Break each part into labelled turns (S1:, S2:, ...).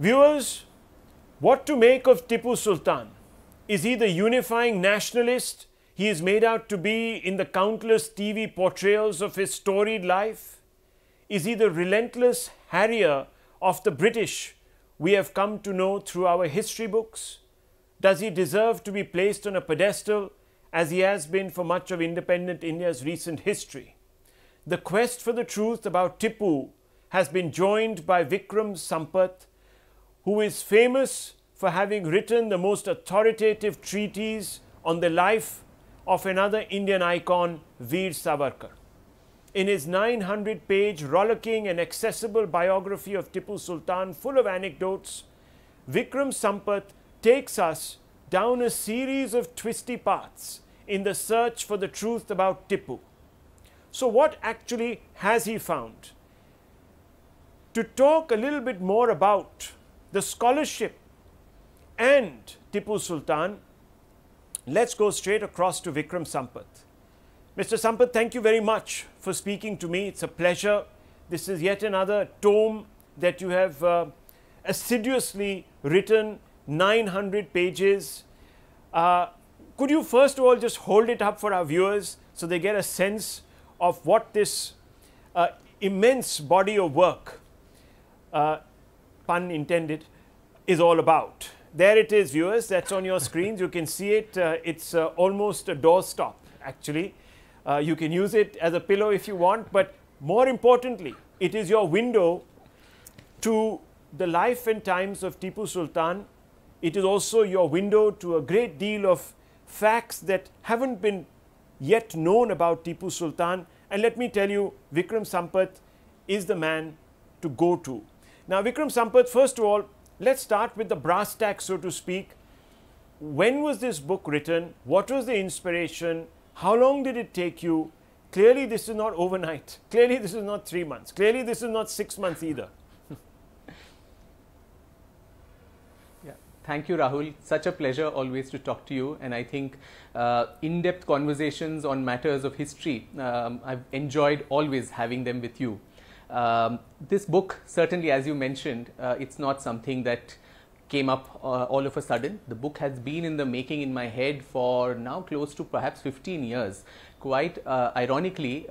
S1: Viewers, what to make of Tipu Sultan? Is he the unifying nationalist he is made out to be in the countless TV portrayals of his storied life? Is he the relentless harrier of the British we have come to know through our history books? Does he deserve to be placed on a pedestal as he has been for much of independent India's recent history? The quest for the truth about Tipu has been joined by Vikram Sampath, who is famous for having written the most authoritative treatise on the life of another Indian icon, Veer Savarkar. In his 900-page rollicking and accessible biography of Tipu Sultan, full of anecdotes, Vikram Sampath takes us down a series of twisty paths in the search for the truth about Tipu. So what actually has he found? To talk a little bit more about the scholarship and Tipu Sultan, let's go straight across to Vikram Sampath. Mr. Sampath, thank you very much for speaking to me. It's a pleasure. This is yet another tome that you have assiduously written, 900 pages. Could you first of all just hold it up for our viewers so they get a sense of what this immense body of work, pun intended, is all about? There it is, viewers. That's on your screens. You can see it. It's almost a doorstop, actually. You can use it as a pillow if you want, but more importantly, it is your window to the life and times of Tipu Sultan. It is also your window to a great deal of facts that haven't been yet known about Tipu Sultan. And let me tell you, Vikram Sampath is the man to go to. Now, Vikram Sampath, first of all, let's start with the brass tacks, so to speak. When was this book written? What was the inspiration? How long did it take you? Clearly, this is not overnight. Clearly, this is not 3 months. Clearly, this is not 6 months either.
S2: Thank you, Rahul. Such a pleasure always to talk to you. And I think in-depth conversations on matters of history, I've enjoyed always having them with you. This book, certainly, as you mentioned, it's not something that came up all of a sudden. The book has been in the making in my head for now close to perhaps 15 years. Quite ironically,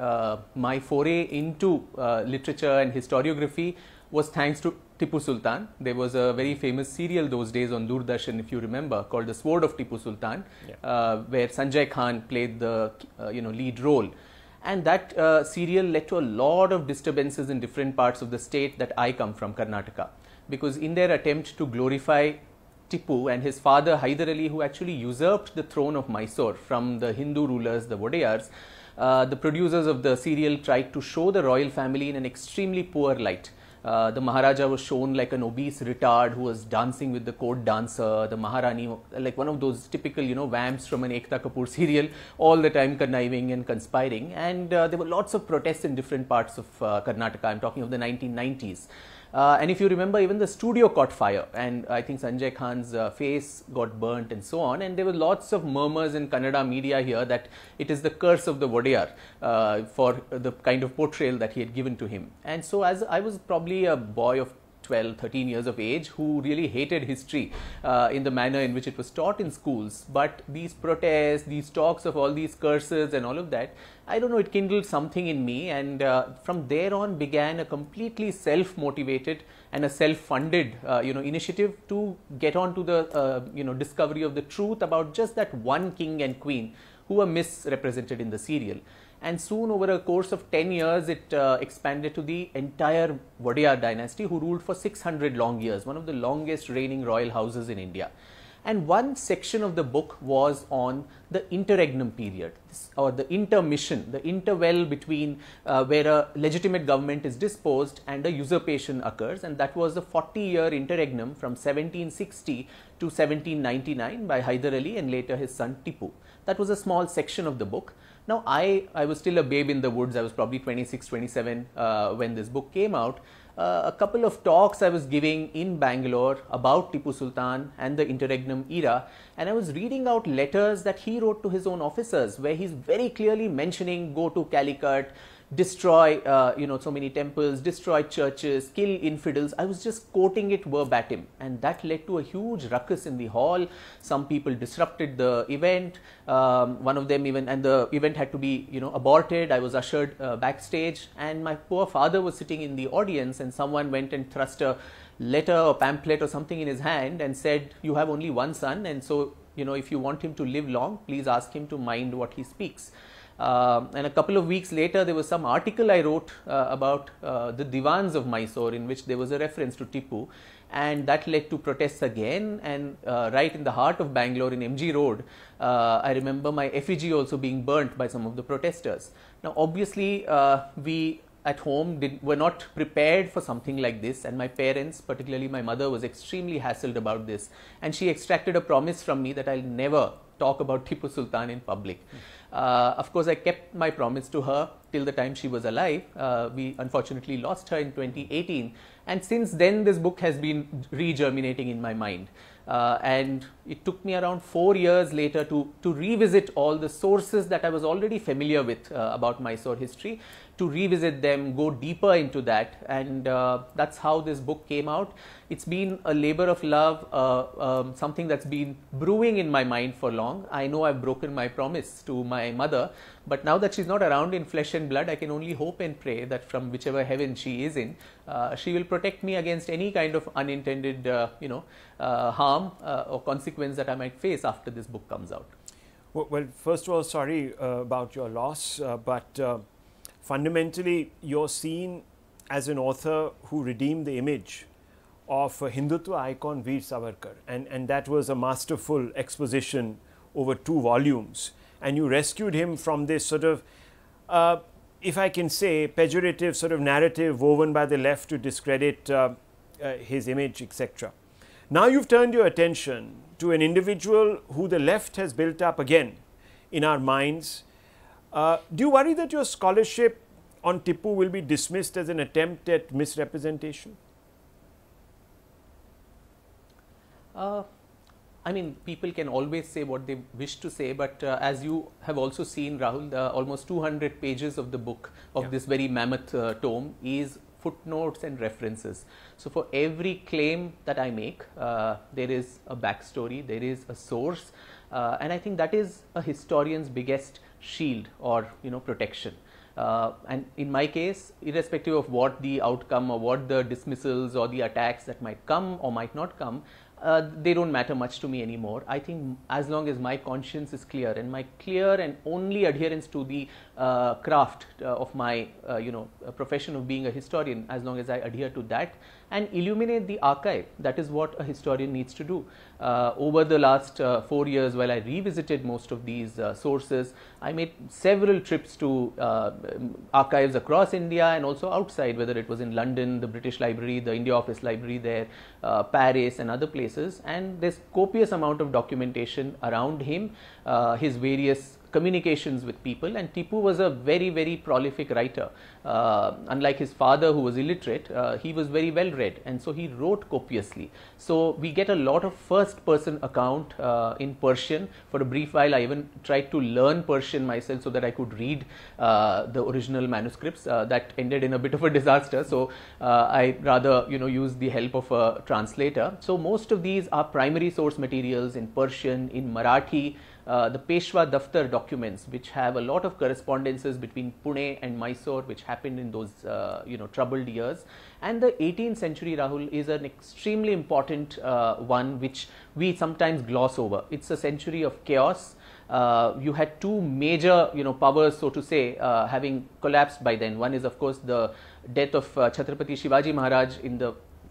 S2: my foray into literature and historiography was thanks to Tipu Sultan. There was a very famous serial those days on Doordarshan, if you remember, called The Sword of Tipu Sultan, where Sanjay Khan played the lead role. And that serial led to a lot of disturbances in different parts of the state that I come from, Karnataka. Because in their attempt to glorify Tipu and his father Hyder Ali, who actually usurped the throne of Mysore from the Hindu rulers, the Wadeyars, the producers of the serial tried to show the royal family in an extremely poor light. The Maharaja was shown like an obese retard who was dancing with the court dancer. The Maharani, like one of those typical, vamps from an Ekta Kapoor serial, all the time conniving and conspiring. And there were lots of protests in different parts of Karnataka. I'm talking of the 1990s. And if you remember, even the studio caught fire, and I think Sanjay Khan's face got burnt and so on. And there were lots of murmurs in Kannada media here that it is the curse of the Wadeyar for the kind of portrayal that he had given to him. And so, as I was probably a boy of 12, 13 years of age who really hated history in the manner in which it was taught in schools. But these protests, these talks of all these curses and all of that, I don't know, it kindled something in me, and from there on began a completely self-motivated and a self-funded initiative to get on to the discovery of the truth about just that one king and queen who were misrepresented in the serial. And soon, over a course of 10 years, it expanded to the entire Wadeyar dynasty, who ruled for 600 long years, one of the longest reigning royal houses in India. And one section of the book was on the Interregnum period, or the intermission, the interval between where a legitimate government is disposed and a usurpation occurs. And that was the 40-year interregnum from 1760 to 1799 by Hyder Ali and later his son Tipu. That was a small section of the book. Now, I was still a babe in the woods. I was probably 26, 27 when this book came out. a couple of talks I was giving in Bangalore about Tipu Sultan and the Interregnum era, and I was reading out letters that he wrote to his own officers, where he's very clearly mentioning go to Calicut, destroy so many temples, destroy churches, kill infidels. I was just quoting it verbatim, and that led to a huge ruckus in the hall. Some people disrupted the event, one of them even, and the event had to be aborted. I was ushered backstage, and my poor father was sitting in the audience, and someone went and thrust a letter or pamphlet or something in his hand and said, you have only one son, and so if you want him to live long, please ask him to mind what he speaks. And a couple of weeks later, there was some article I wrote about the Diwans of Mysore, in which there was a reference to Tipu, and that led to protests again. And right in the heart of Bangalore, in MG Road, I remember my effigy also being burnt by some of the protesters. Now, obviously, we at home were not prepared for something like this, and my parents, particularly my mother, was extremely hassled about this, and she extracted a promise from me that I'll never talk about Tipu Sultan in public. Of course, I kept my promise to her till the time she was alive. We unfortunately lost her in 2018, and since then this book has been re-germinating in my mind. And it took me around 4 years later to revisit all the sources that I was already familiar with about Mysore history, to revisit them, go deeper into that, and that's how this book came out. It's been a labor of love, something that's been brewing in my mind for long. I know I've broken my promise to my mother, but now that she's not around in flesh and blood, I can only hope and pray that from whichever heaven she is in, she will protect me against any kind of unintended harm or consequence that I might face after this book comes out.
S1: Well, first of all, sorry about your loss, but fundamentally you're seen as an author who redeemed the image of a Hindutva icon Veer Savarkar, and that was a masterful exposition over 2 volumes, and you rescued him from this sort of, if I can say, pejorative sort of narrative woven by the left to discredit his image, etc. Now you've turned your attention to an individual who the left has built up again in our minds. Do you worry that your scholarship on Tipu will be dismissed as an attempt at misrepresentation?
S2: I mean, people can always say what they wish to say, but as you have also seen, Rahul, almost 200 pages of the book, of this very mammoth tome, is footnotes and references. So for every claim that I make, there is a backstory, there is a source, and I think that is a historian's biggest shield or protection. And in my case, irrespective of what the outcome or what the dismissals or the attacks that might come or might not come, they don't matter much to me anymore. I think as long as my conscience is clear, and my clear and only adherence to the craft of my profession of being a historian, as long as I adhere to that and illuminate the archive, that is what a historian needs to do. Over the last 4 years, while I revisited most of these sources, I made several trips to archives across India and also outside, whether it was in London, the British Library, the India Office Library there, Paris and other places, and there's copious amount of documentation around him, his various communications with people. And Tipu was a very, very prolific writer. Unlike his father, who was illiterate, he was very well read, and so he wrote copiously. So we get a lot of first person account in Persian. For a brief while, I even tried to learn Persian myself so that I could read the original manuscripts. That ended in a bit of a disaster, so I rather used the help of a translator. So most of these are primary source materials in Persian, in Marathi, the Peshwa Daftar documents, which have a lot of correspondences between Pune and Mysore, which happened in those troubled years. And the 18th century, Rahul, is an extremely important one which we sometimes gloss over. It's a century of chaos. You had 2 major powers, so to say, having collapsed by then. One is, of course, the death of Chhatrapati Shivaji Maharaj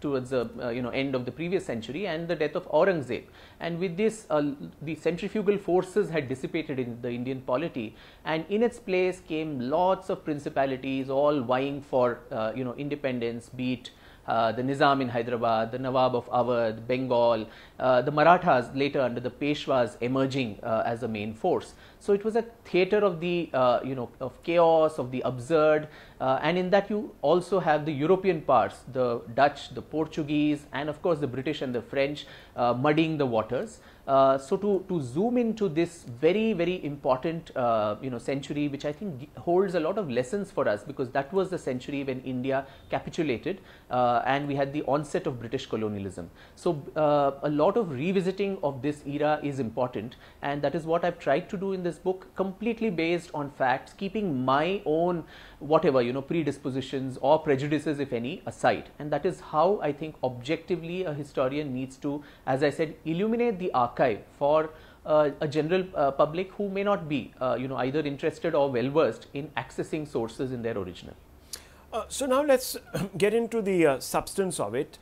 S2: towards the end of the previous century, and the death of Aurangzeb. And with this, the centrifugal forces had dissipated in the Indian polity, and in its place came lots of principalities, all vying for independence, be it the Nizam in Hyderabad, the Nawab of Awadh, Bengal, the Marathas later under the Peshwas emerging as a main force. So it was a theatre of the of chaos, of the absurd, and in that you also have the European parts, the Dutch, the Portuguese, and of course the British and the French muddying the waters. So to zoom into this very important century, which I think holds a lot of lessons for us, because that was the century when India capitulated and we had the onset of British colonialism. So a lot of revisiting of this era is important, and that is what I've tried to do in this book, completely based on facts, keeping my own whatever predispositions or prejudices, if any, aside. And that is how I think objectively a historian needs to, as I said, illuminate the archive for a general public who may not be either interested or well versed in accessing sources in their original.
S1: So now let's get into the substance of it.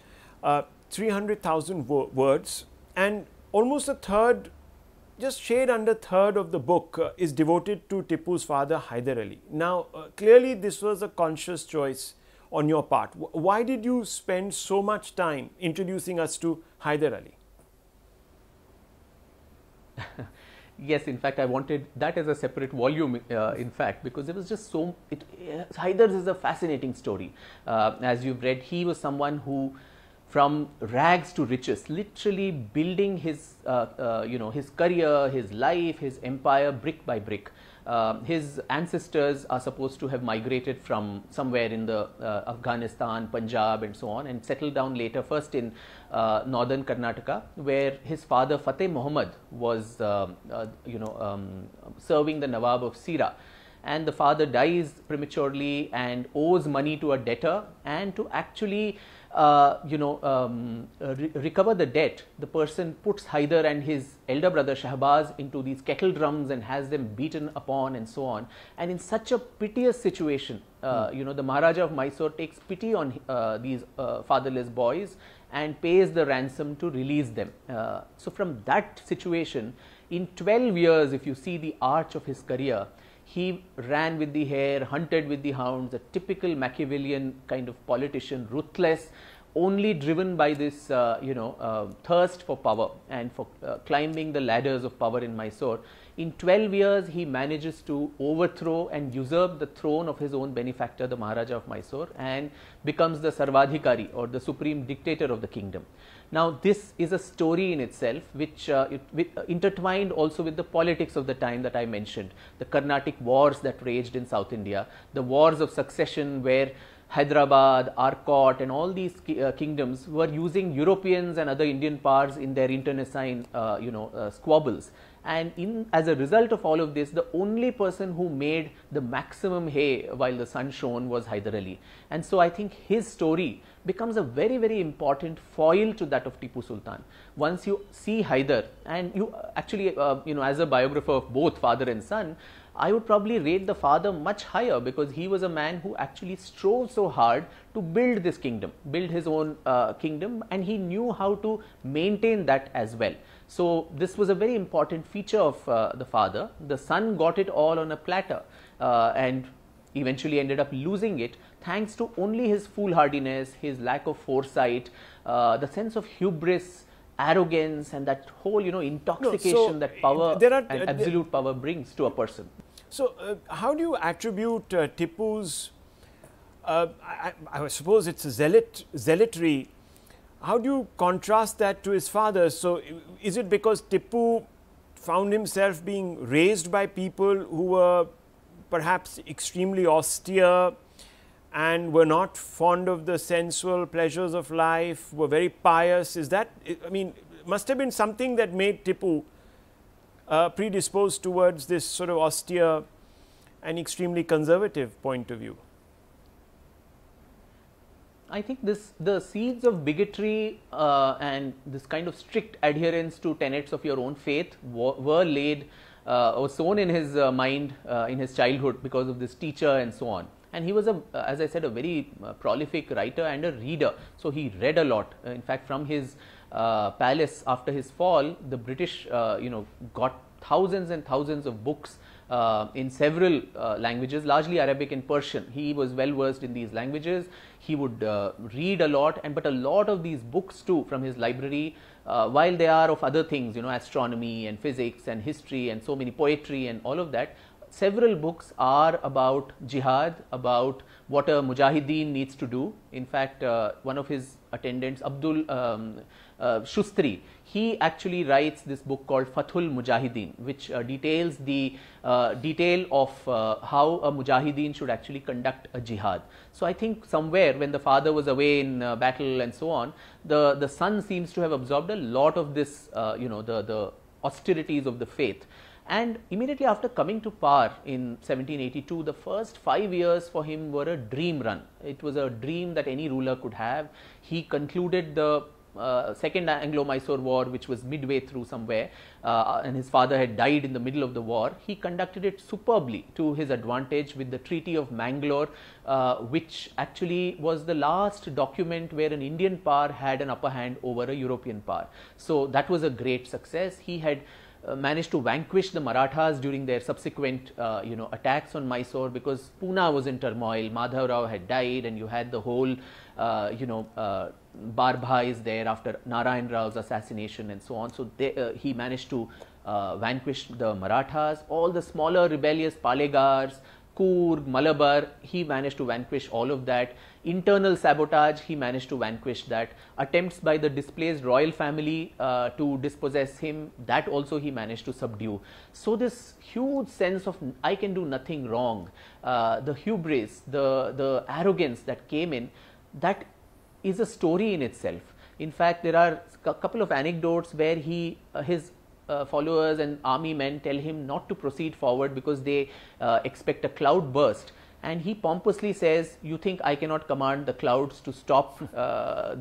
S1: 300,000 words, and almost a third, just shade under third of the book is devoted to Tipu's father Hyder Ali. Now clearly this was a conscious choice on your part. Why did you spend so much time introducing us to Hyder Ali?
S2: Yes, in fact, I wanted that as a separate volume, in fact, because it was just so, Hyder's is a fascinating story. As you've read, he was someone who, from rags to riches, literally building his, his career, his life, his empire brick by brick. His ancestors are supposed to have migrated from somewhere in the Afghanistan, Punjab and so on, and settled down later, first in northern Karnataka, where his father Fateh Muhammad was serving the Nawab of Sira. And the father dies prematurely and owes money to a debtor, and to actually recover the debt, the person puts Hyder and his elder brother Shahbaz into these kettle drums and has them beaten upon and so on. And in such a piteous situation, the Maharaja of Mysore takes pity on these fatherless boys and pays the ransom to release them. So from that situation, in 12 years, if you see the arch of his career, he ran with the hare, hunted with the hounds, a typical Machiavellian kind of politician, ruthless, only driven by this thirst for power and for climbing the ladders of power in Mysore. In 12 years, he manages to overthrow and usurp the throne of his own benefactor, the Maharaja of Mysore, and becomes the Sarvadhikari, or the supreme dictator of the kingdom. Now, this is a story in itself, which intertwined also with the politics of the time that I mentioned, the Carnatic wars that raged in South India, the wars of succession where Hyderabad, Arcot and all these kingdoms were using Europeans and other Indian powers in their internecine squabbles. And as a result of all of this, the only person who made the maximum hay while the sun shone was Hyder Ali. And so I think his story becomes a very important foil to that of Tipu Sultan. Once you see Hyder, and you actually, as a biographer of both father and son, I would probably rate the father much higher, because he was a man who actually strove so hard to build this kingdom, build his own kingdom, and he knew how to maintain that as well. So this was a very important feature of the father. The son got it all on a platter and eventually ended up losing it, thanks to only his foolhardiness, his lack of foresight, the sense of hubris, arrogance, and that whole intoxication that power and absolute power brings to a person.
S1: So how do you attribute Tipu's, I suppose it's a zealotry, how do you contrast that to his father? So is it because Tipu found himself being raised by people who were perhaps extremely austere and were not fond of the sensual pleasures of life, were very pious? Is that, I mean, must have been something that made Tipu predisposed towards this sort of austere and extremely conservative point of view?
S2: I think the seeds of bigotry and this kind of strict adherence to tenets of your own faith were laid or sown in his mind in his childhood because of this teacher and so on. And he was, as I said, a very prolific writer and a reader. So he read a lot. In fact, from his palace after his fall, the British, got thousands and thousands of books in several languages, largely Arabic and Persian. He was well versed in these languages. He would read a lot, but a lot of these books too from his library, while they are of other things, astronomy and physics and history and so many poetry and all of that, several books are about jihad, about what a mujahideen needs to do. In fact, one of his attendants, Abdul Shustri, he actually writes this book called Fathul Mujahideen, which details the detail of how a mujahideen should actually conduct a jihad. So I think somewhere when the father was away in battle and so on, the son seems to have absorbed a lot of this, the austerities of the faith. And immediately after coming to power in 1782, the first 5 years for him were a dream run. It was a dream that any ruler could have. He concluded the Second Anglo-Mysore War, which was midway through somewhere, and his father had died in the middle of the war. He conducted it superbly to his advantage with the Treaty of Mangalore, which actually was the last document where an Indian power had an upper hand over a European power. So that was a great success. He had managed to vanquish the Marathas during their subsequent attacks on Mysore, because Pune was in turmoil. Madhav Rao had died, and you had the whole Barbhais there after Narayan Rao's assassination and so on. So he managed to vanquish the Marathas. All the smaller rebellious Palegars, Coorg, Malabar, he managed to vanquish all of that. Internal sabotage, he managed to vanquish that. Attempts by the displaced royal family to dispossess him, that also he managed to subdue. So this huge sense of I can do nothing wrong, the hubris, the arrogance that came in, that is a story in itself. In fact, there are a couple of anecdotes where his followers and army men tell him not to proceed forward because they expect a cloud burst, and he pompously says, you think I cannot command the clouds to stop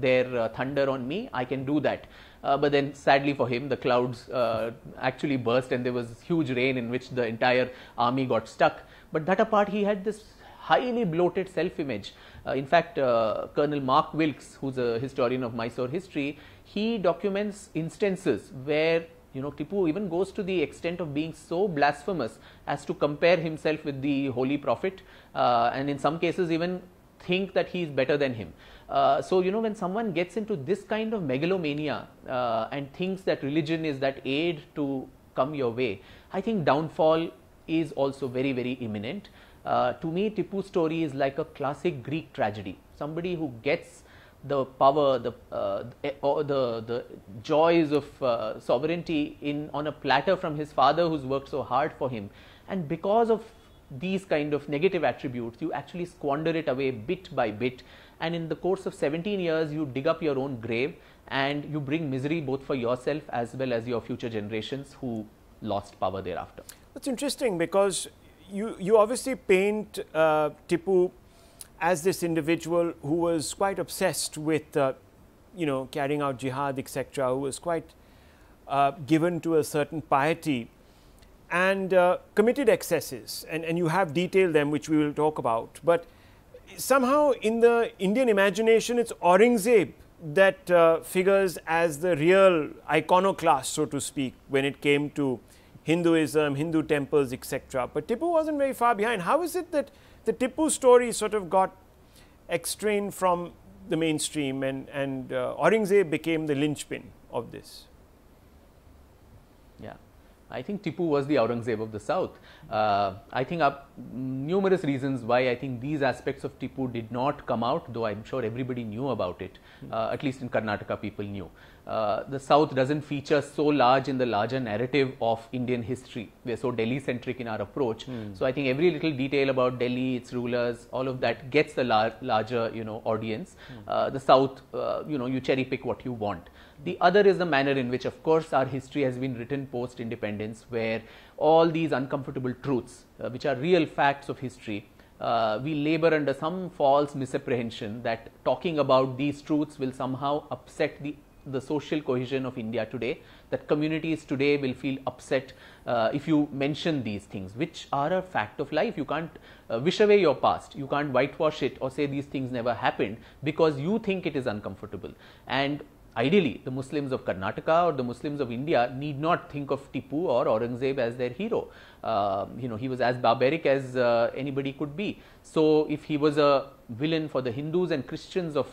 S2: their thunder on me? I can do that. But then sadly for him, the clouds actually burst, and there was huge rain in which the entire army got stuck. But that apart, he had this highly bloated self-image. In fact, Colonel Mark Wilkes, who's a historian of Mysore history, he documents instances where Tipu even goes to the extent of being so blasphemous as to compare himself with the Holy Prophet, and in some cases even think that he is better than him. So when someone gets into this kind of megalomania and thinks that religion is that aid to come your way, I think downfall is also very, very imminent. To me, Tipu's story is like a classic Greek tragedy. Somebody who gets the power, the joys of sovereignty on a platter from his father, who's worked so hard for him, and because of these kind of negative attributes, you actually squander it away bit by bit, and in the course of 17 years, you dig up your own grave, and you bring misery both for yourself as well as your future generations who lost power thereafter.
S1: That's interesting, because you obviously paint Tipu as this individual who was quite obsessed with, carrying out jihad, etc., who was quite given to a certain piety and committed excesses, and you have detailed them, which we will talk about. But somehow in the Indian imagination, it's Aurangzeb that figures as the real iconoclast, so to speak, when it came to Hinduism, Hindu temples, etc. But Tipu wasn't very far behind. How is it that the Tipu story sort of got extrained from the mainstream, and Aurangzeb became the linchpin of this?
S2: Yeah, I think Tipu was the Aurangzeb of the South. I think numerous reasons why I think these aspects of Tipu did not come out, though I'm sure everybody knew about it. At least in Karnataka, people knew. The South doesn't feature so large in the larger narrative of Indian history. We're so Delhi-centric in our approach. So I think every little detail about Delhi, its rulers, all of that gets the larger, audience. The South, you cherry pick what you want. The other is the manner in which, of course, our history has been written post-independence, where all these uncomfortable truths, which are real facts of history, we labor under some false misapprehension that talking about these truths will somehow upset the social cohesion of India today, that communities today will feel upset if you mention these things, which are a fact of life. You can't wish away your past. You can't whitewash it or say these things never happened because you think it is uncomfortable. And ideally, the Muslims of Karnataka or the Muslims of India need not think of Tipu or Aurangzeb as their hero. He was as barbaric as anybody could be. So, if he was a villain for the Hindus and Christians of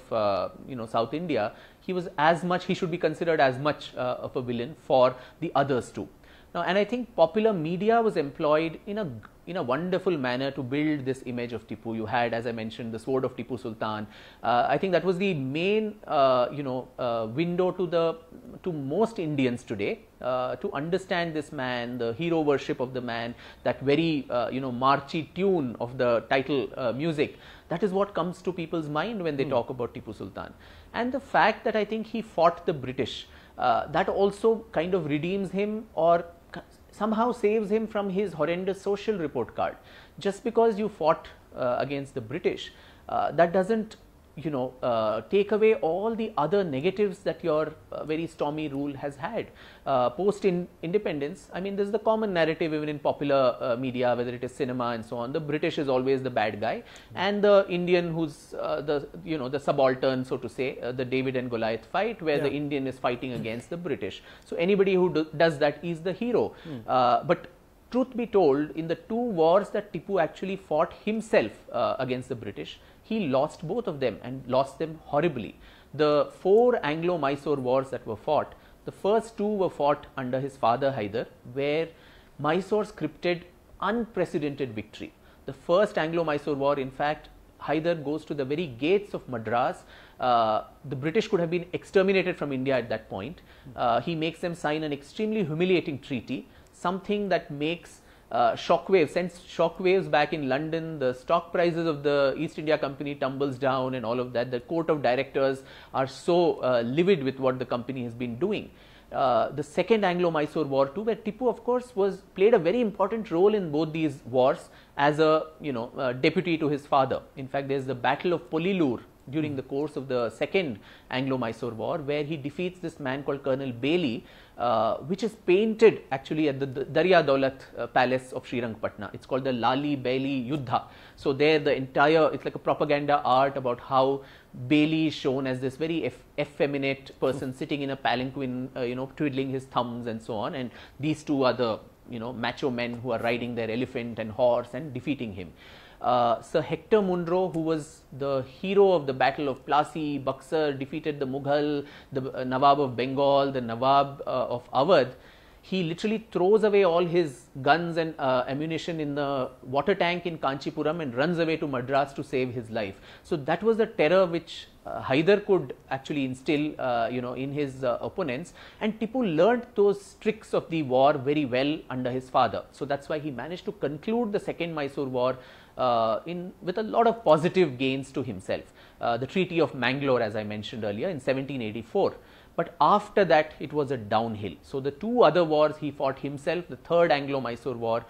S2: South India, he should be considered as much of a villain for the others too. Now, and I think popular media was employed in a wonderful manner to build this image of Tipu. You had, as I mentioned, the sword of Tipu Sultan. I think that was the main, window to most Indians today to understand this man, the hero worship of the man, that very, marchy tune of the title music. That is what comes to people's mind when they talk about Tipu Sultan. And the fact that I think he fought the British, that also kind of redeems him or somehow saves him from his horrendous social report card. Just because you fought against the British, that doesn't take away all the other negatives that your very stormy rule has had. Post independence, I mean, this is the common narrative even in popular media, whether it is cinema and so on. The British is always the bad guy, and the Indian who's the subaltern, so to say, the David and Goliath fight, where the Indian is fighting against the British. So anybody who does that is the hero. But truth be told, in the two wars that Tipu actually fought himself against the British, he lost both of them and lost them horribly. The 4 Anglo-Mysore wars that were fought, the first 2 were fought under his father Hyder, where Mysore scripted unprecedented victory. The first Anglo-Mysore war, in fact, Hyder goes to the very gates of Madras. The British could have been exterminated from India at that point. He makes them sign an extremely humiliating treaty, something that makes sends shockwaves back in London. The stock prices of the East India Company tumbles down and all of that. The court of directors are so livid with what the company has been doing. The second Anglo-Mysore war too, where Tipu of course played a very important role in both these wars as a deputy to his father. In fact, there is the Battle of Polilur during the course of the second Anglo-Mysore war, where he defeats this man called Colonel Bailey, which is painted actually at the Darya Daulat palace of Srirangapatna. It's called the Lali Bailey Yuddha. So there it's like a propaganda art about how Bailey is shown as this very effeminate person sitting in a palanquin, twiddling his thumbs and so on, and these two are the macho men who are riding their elephant and horse and defeating him. Sir Hector Munro, who was the hero of the Battle of Plassey, Buxar, defeated the Mughal, the Nawab of Bengal, the Nawab of Awadh. He literally throws away all his guns and ammunition in the water tank in Kanchipuram and runs away to Madras to save his life. So that was the terror which Hyder could actually instill, in his opponents, and Tipu learnt those tricks of the war very well under his father. So that's why he managed to conclude the second Mysore war with a lot of positive gains to himself. The Treaty of Mangalore, as I mentioned earlier, in 1784. But after that, it was a downhill. So the 2 other wars he fought himself, the third Anglo-Mysore war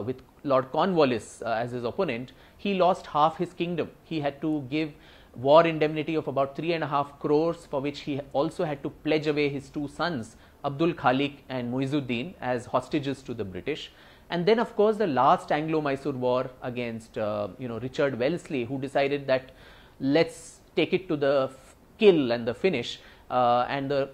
S2: with Lord Cornwallis as his opponent, he lost half his kingdom. He had to give war indemnity of about 3.5 crores, for which he also had to pledge away his 2 sons, Abdul Khalik and Muizuddin, as hostages to the British. And then of course the last Anglo-Mysore war against Richard Wellesley, who decided that let's take it to the kill and the finish, and the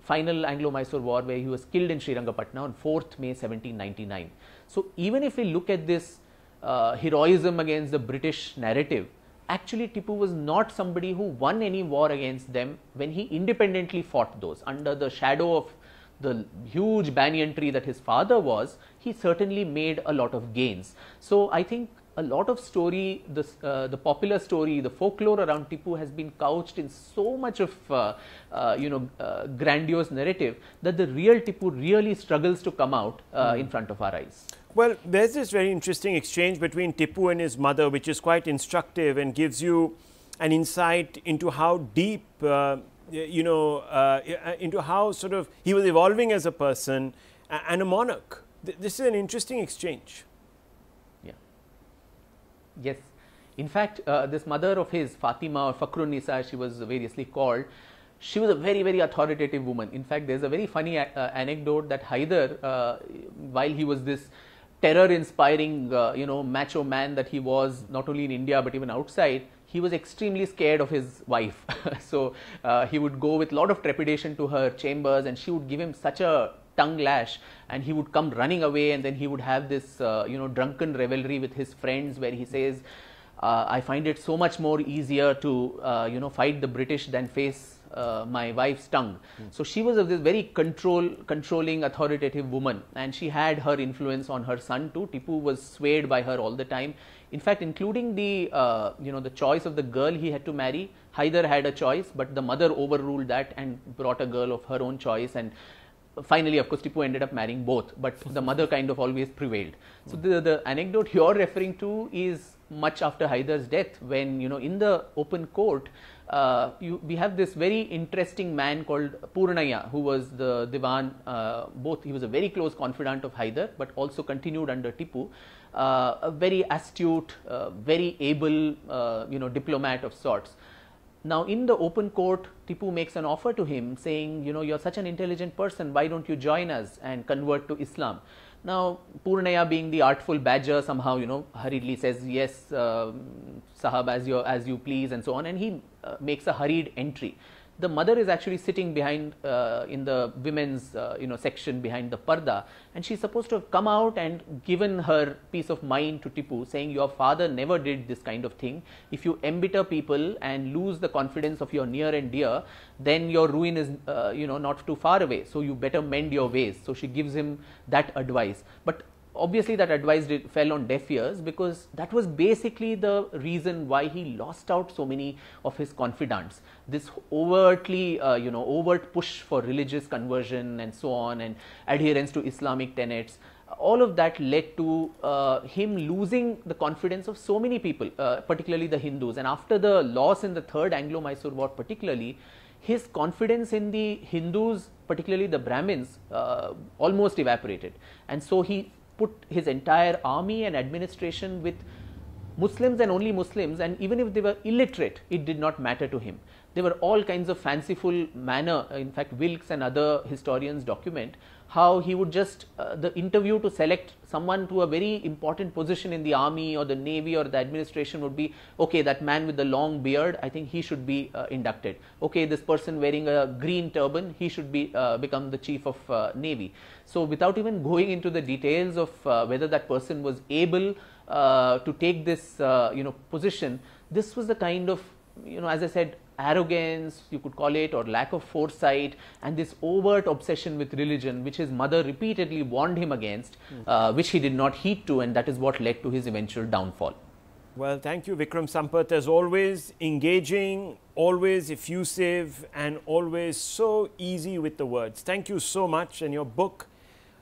S2: final Anglo-Mysore war, where he was killed in Srirangapatna on 4th May 1799. So even if we look at this heroism against the British narrative, actually Tipu was not somebody who won any war against them when he independently fought those. Under the shadow of the huge banyan tree that his father was, he certainly made a lot of gains. So I think a lot of story, the popular story, the folklore around Tipu has been couched in so much of grandiose narrative that the real Tipu really struggles to come out in front of our eyes.
S1: Well, there's this very interesting exchange between Tipu and his mother, which is quite instructive and gives you an insight into how deep, into how sort of he was evolving as a person and a monarch. This is an interesting exchange.
S2: Yeah. Yes. In fact, this mother of his, Fatima or Fakhrun Nisa, she was variously called, she was a very, very authoritative woman. In fact, there's a very funny anecdote that Hyder, while he was this terror-inspiring, macho man that he was not only in India but even outside, he was extremely scared of his wife. So he would go with a lot of trepidation to her chambers, and she would give him such a tongue lash, and he would come running away, and then he would have this drunken revelry with his friends where he says, I find it so much more easier to fight the British than face my wife's tongue. So she was this very controlling, authoritative woman, and she had her influence on her son too. Tipu was swayed by her all the time. In fact, including the the choice of the girl he had to marry. Hyder had a choice, but the mother overruled that and brought a girl of her own choice, and finally, of course, Tipu ended up marrying both, but the mother kind of always prevailed. So the anecdote you're referring to is much after Hyder's death, when in the open court we have this very interesting man called Purnaya, who was the Diwan. He was a very close confidant of Hyder, but also continued under Tipu. A very astute, very able diplomat of sorts. Now, in the open court, Tipu makes an offer to him saying, you're such an intelligent person, why don't you join us and convert to Islam? Now, Purnaya, being the artful badger, somehow, hurriedly says, yes, Sahab, as you please, and so on, and he makes a hurried entry. The mother is actually sitting behind in the women's section behind the parda, and she's supposed to have come out and given her peace of mind to Tipu, saying, your father never did this kind of thing. If you embitter people and lose the confidence of your near and dear, then your ruin is not too far away, so you better mend your ways. So she gives him that advice, but obviously that advice fell on deaf ears, because that was basically the reason why he lost out so many of his confidants. This overtly overt push for religious conversion and so on, and adherence to Islamic tenets, all of that led to him losing the confidence of so many people, particularly the Hindus. And after the loss in the Third Anglo-Mysore War particularly, his confidence in the Hindus, particularly the Brahmins, almost evaporated. And so he put his entire army and administration with Muslims and only Muslims, and even if they were illiterate, it did not matter to him. There were all kinds of fanciful manner. In fact, Wilkes and other historians document how he would just, the interview to select someone to a very important position in the army or the navy or the administration would be, okay, that man with the long beard, I think he should be inducted. Okay, this person wearing a green turban, he should be become the chief of navy. So without even going into the details of whether that person was able to take this position, this was the kind of, as I said, arrogance, you could call it, or lack of foresight, and this overt obsession with religion, which his mother repeatedly warned him against, which he did not heed to, and that is what led to his eventual downfall.
S1: Well, thank you, Vikram Sampath, as always, engaging, always effusive, and always so easy with the words. Thank you so much, and your book,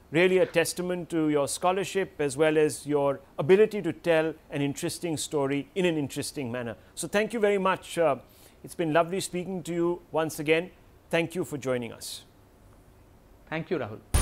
S1: really a testament to your scholarship as well as your ability to tell an interesting story in an interesting manner. So thank you very much. It's been lovely speaking to you once again. Thank you for joining us.
S2: Thank you, Rahul.